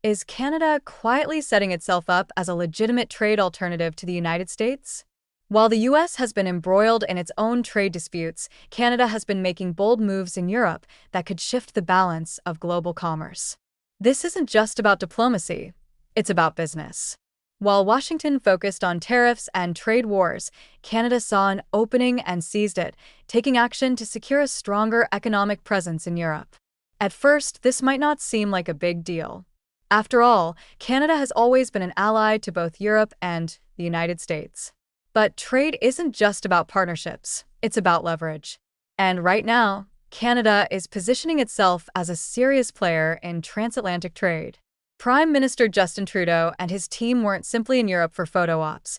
Is Canada quietly setting itself up as a legitimate trade alternative to the United States? While the US has been embroiled in its own trade disputes, Canada has been making bold moves in Europe that could shift the balance of global commerce. This isn't just about diplomacy, it's about business. While Washington focused on tariffs and trade wars, Canada saw an opening and seized it, taking action to secure a stronger economic presence in Europe. At first, this might not seem like a big deal. After all, Canada has always been an ally to both Europe and the United States. But trade isn't just about partnerships, it's about leverage. And right now, Canada is positioning itself as a serious player in transatlantic trade. Prime Minister Justin Trudeau and his team weren't simply in Europe for photo ops.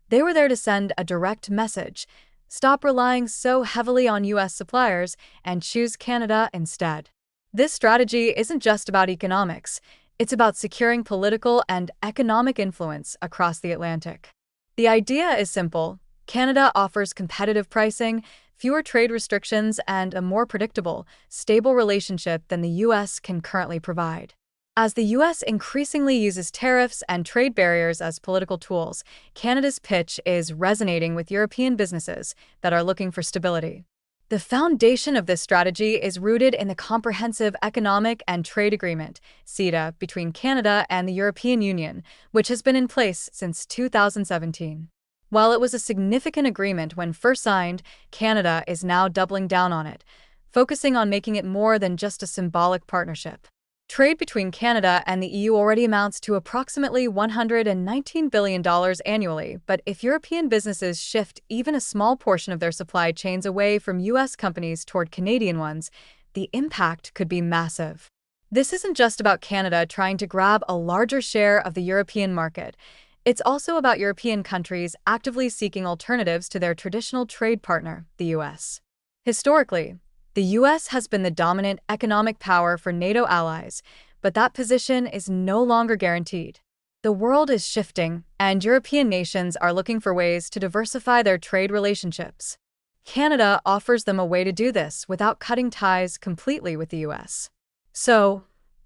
They were there to send a direct message: stop relying so heavily on US suppliers and choose Canada instead. This strategy isn't just about economics. It's about securing political and economic influence across the Atlantic. The idea is simple. Canada offers competitive pricing, fewer trade restrictions, and a more predictable, stable relationship than the US can currently provide. As the US increasingly uses tariffs and trade barriers as political tools, Canada's pitch is resonating with European businesses that are looking for stability. The foundation of this strategy is rooted in the Comprehensive Economic and Trade Agreement, CETA, between Canada and the European Union, which has been in place since 2017. While it was a significant agreement when first signed, Canada is now doubling down on it, focusing on making it more than just a symbolic partnership. Trade between Canada and the EU already amounts to approximately $119 billion annually, but if European businesses shift even a small portion of their supply chains away from US companies toward Canadian ones, the impact could be massive. This isn't just about Canada trying to grab a larger share of the European market. It's also about European countries actively seeking alternatives to their traditional trade partner, the US. Historically, the US has been the dominant economic power for NATO allies, but that position is no longer guaranteed. The world is shifting, and European nations are looking for ways to diversify their trade relationships. Canada offers them a way to do this without cutting ties completely with the US. So,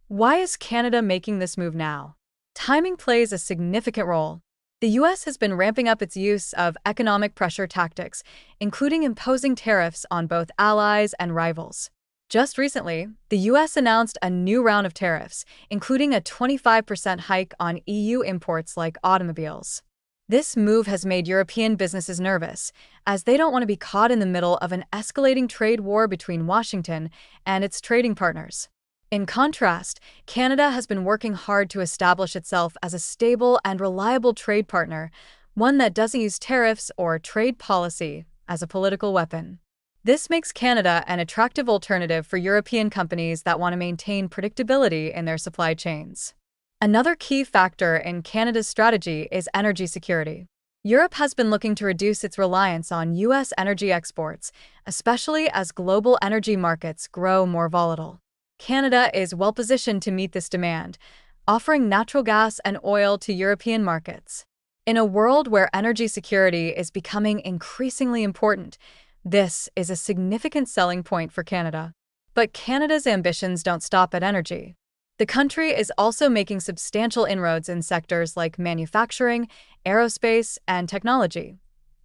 why is Canada making this move now? Timing plays a significant role. The US has been ramping up its use of economic pressure tactics, including imposing tariffs on both allies and rivals. Just recently, the US announced a new round of tariffs, including a 25% hike on EU imports like automobiles. This move has made European businesses nervous, as they don't want to be caught in the middle of an escalating trade war between Washington and its trading partners. In contrast, Canada has been working hard to establish itself as a stable and reliable trade partner, one that doesn't use tariffs or trade policy as a political weapon. This makes Canada an attractive alternative for European companies that want to maintain predictability in their supply chains. Another key factor in Canada's strategy is energy security. Europe has been looking to reduce its reliance on US energy exports, especially as global energy markets grow more volatile. Canada is well-positioned to meet this demand, offering natural gas and oil to European markets. In a world where energy security is becoming increasingly important, this is a significant selling point for Canada. But Canada's ambitions don't stop at energy. The country is also making substantial inroads in sectors like manufacturing, aerospace, and technology,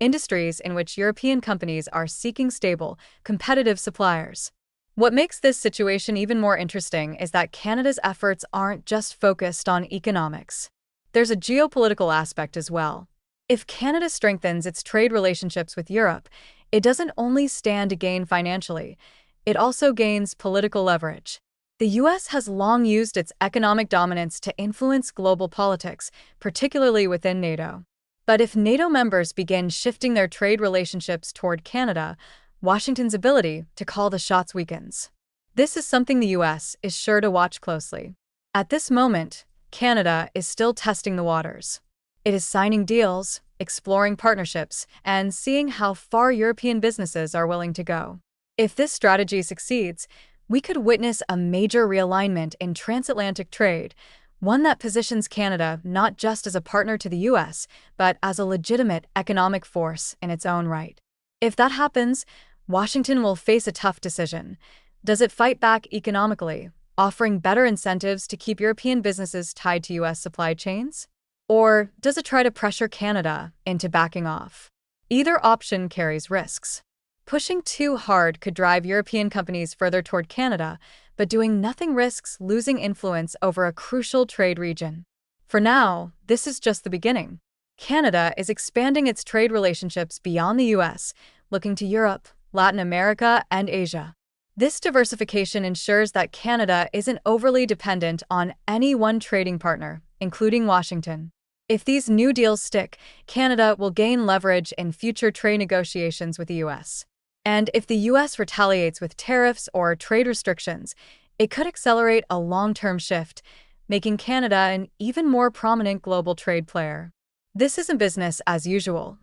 industries in which European companies are seeking stable, competitive suppliers. What makes this situation even more interesting is that Canada's efforts aren't just focused on economics. There's a geopolitical aspect as well. If Canada strengthens its trade relationships with Europe, it doesn't only stand to gain financially, it also gains political leverage. The US has long used its economic dominance to influence global politics, particularly within NATO. But if NATO members begin shifting their trade relationships toward Canada, Washington's ability to call the shots weakens. This is something the US is sure to watch closely. At this moment, Canada is still testing the waters. It is signing deals, exploring partnerships, and seeing how far European businesses are willing to go. If this strategy succeeds, we could witness a major realignment in transatlantic trade, one that positions Canada not just as a partner to the US, but as a legitimate economic force in its own right. If that happens, Washington will face a tough decision. Does it fight back economically, offering better incentives to keep European businesses tied to U.S. supply chains? Or does it try to pressure Canada into backing off? Either option carries risks. Pushing too hard could drive European companies further toward Canada, but doing nothing risks losing influence over a crucial trade region. For now, this is just the beginning. Canada is expanding its trade relationships beyond the U.S., looking to Europe, Latin America, and Asia. This diversification ensures that Canada isn't overly dependent on any one trading partner, including Washington. If these new deals stick, Canada will gain leverage in future trade negotiations with the U.S. And if the U.S. retaliates with tariffs or trade restrictions, it could accelerate a long-term shift, making Canada an even more prominent global trade player. This isn't business as usual.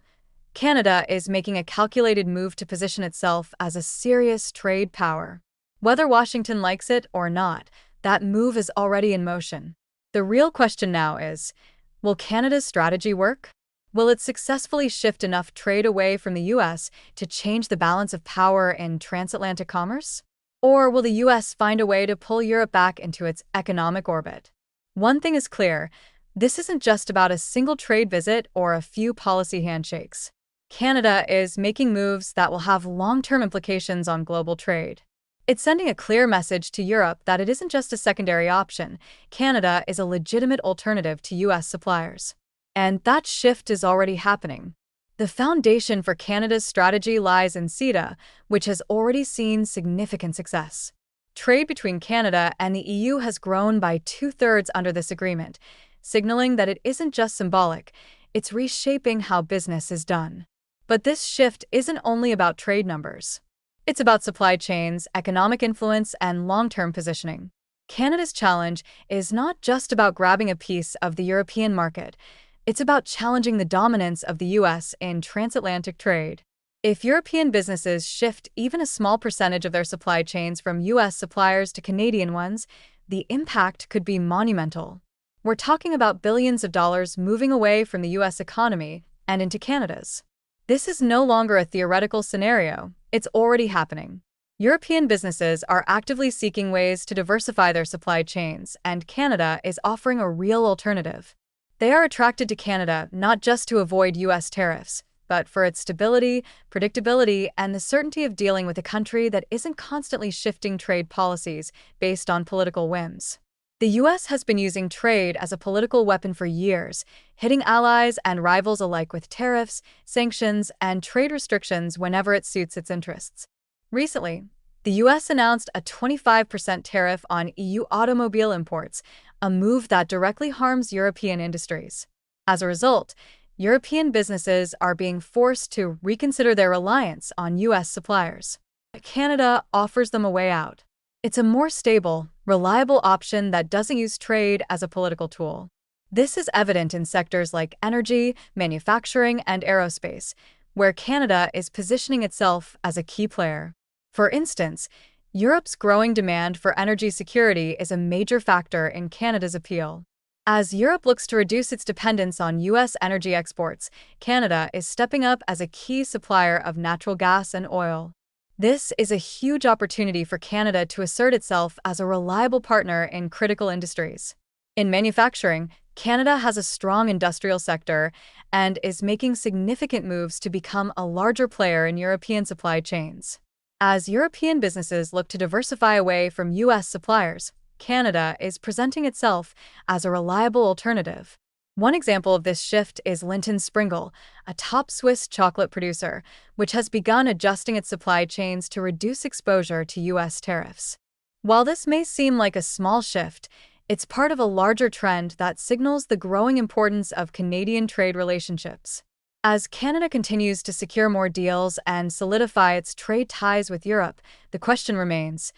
Canada is making a calculated move to position itself as a serious trade power. Whether Washington likes it or not, that move is already in motion. The real question now is, will Canada's strategy work? Will it successfully shift enough trade away from the U.S. to change the balance of power in transatlantic commerce? Or will the U.S. find a way to pull Europe back into its economic orbit? One thing is clear, this isn't just about a single trade visit or a few policy handshakes. Canada is making moves that will have long-term implications on global trade. It's sending a clear message to Europe that it isn't just a secondary option. Canada is a legitimate alternative to U.S. suppliers. And that shift is already happening. The foundation for Canada's strategy lies in CETA, which has already seen significant success. Trade between Canada and the EU has grown by 2/3 under this agreement, signaling that it isn't just symbolic, it's reshaping how business is done. But this shift isn't only about trade numbers. It's about supply chains, economic influence, and long-term positioning. Canada's challenge is not just about grabbing a piece of the European market. It's about challenging the dominance of the U.S. in transatlantic trade. If European businesses shift even a small percentage of their supply chains from U.S. suppliers to Canadian ones, the impact could be monumental. We're talking about billions of dollars moving away from the U.S. economy and into Canada's. This is no longer a theoretical scenario, it's already happening. European businesses are actively seeking ways to diversify their supply chains, and Canada is offering a real alternative. They are attracted to Canada not just to avoid U.S. tariffs, but for its stability, predictability, and the certainty of dealing with a country that isn't constantly shifting trade policies based on political whims. The U.S. has been using trade as a political weapon for years, hitting allies and rivals alike with tariffs, sanctions, and trade restrictions whenever it suits its interests. Recently, the U.S. announced a 25% tariff on EU automobile imports, a move that directly harms European industries. As a result, European businesses are being forced to reconsider their reliance on U.S. suppliers. Canada offers them a way out. It's a more stable, reliable option that doesn't use trade as a political tool. This is evident in sectors like energy, manufacturing, and aerospace, where Canada is positioning itself as a key player. For instance, Europe's growing demand for energy security is a major factor in Canada's appeal. As Europe looks to reduce its dependence on U.S. energy exports, Canada is stepping up as a key supplier of natural gas and oil. This is a huge opportunity for Canada to assert itself as a reliable partner in critical industries. In manufacturing, Canada has a strong industrial sector and is making significant moves to become a larger player in European supply chains. As European businesses look to diversify away from U.S. suppliers, Canada is presenting itself as a reliable alternative. One example of this shift is Linton Springs, a top Swiss chocolate producer, which has begun adjusting its supply chains to reduce exposure to U.S. tariffs. While this may seem like a small shift, it's part of a larger trend that signals the growing importance of Canadian trade relationships. As Canada continues to secure more deals and solidify its trade ties with Europe, the question remains,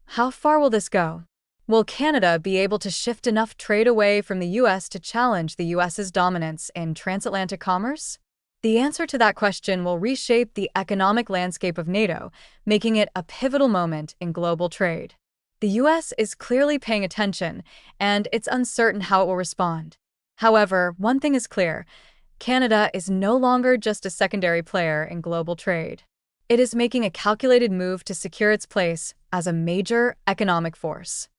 how far will this go? Will Canada be able to shift enough trade away from the U.S. to challenge the U.S.'s dominance in transatlantic commerce? The answer to that question will reshape the economic landscape of NATO, making it a pivotal moment in global trade. The U.S. is clearly paying attention, and it's uncertain how it will respond. However, one thing is clear: Canada is no longer just a secondary player in global trade. It is making a calculated move to secure its place as a major economic force.